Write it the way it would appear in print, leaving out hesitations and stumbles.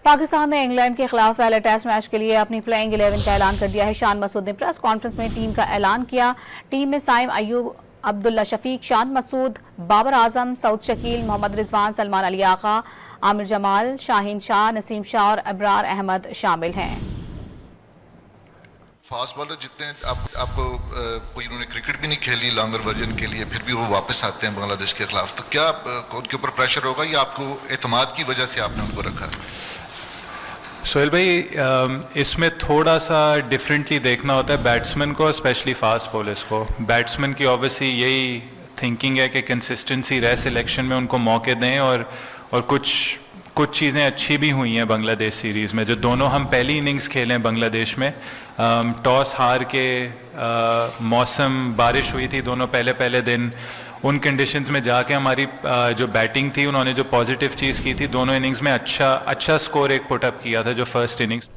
पाकिस्तान ने इंग्लैंड के खिलाफ पहले टेस्ट मैच के लिए अपनी प्लेइंग 11 का ऐलान कर दिया है। शान मसूद ने प्रेस कॉन्फ्रेंस में टीम का ऐलान किया। टीम में साइम अयूब, अब्दुल्ला शफीक, शान मसूद, बाबर आजम, सऊद शकील, मोहम्मद रिजवान, सलमान अली आका, आमिर जमाल, शाहीन शाह, नसीम शाह और अबरार अहमद शामिल हैं। फास्ट बॉलर जितने आपको कोई उन्होंने क्रिकेट भी नहीं खेली लॉन्गर वर्जन के लिए, फिर भी वो वापस आते हैं बांग्लादेश के खिलाफ, तो क्या उनके ऊपर प्रेशर होगा या आपको एतमाद की वजह से आपने उनको रखा? सोहेल भाई, इसमें थोड़ा सा डिफरेंटली देखना होता है बैट्समैन को, स्पेशली फास्ट बॉलर्स को। बैट्समैन की ऑब्वियसली यही थिंकिंग है कि कंसिस्टेंसी रहे सिलेक्शन में, उनको मौके दें और कुछ चीज़ें अच्छी भी हुई हैं बांग्लादेश सीरीज़ में। जो दोनों हम पहली इनिंग्स खेले हैं बांग्लादेश में, टॉस हार के, मौसम बारिश हुई थी दोनों पहले दिन, उन कंडीशंस में जाके हमारी जो बैटिंग थी उन्होंने जो पॉजिटिव चीज़ की थी दोनों इनिंग्स में अच्छा स्कोर एक पुटअप किया था जो फर्स्ट इनिंग्स।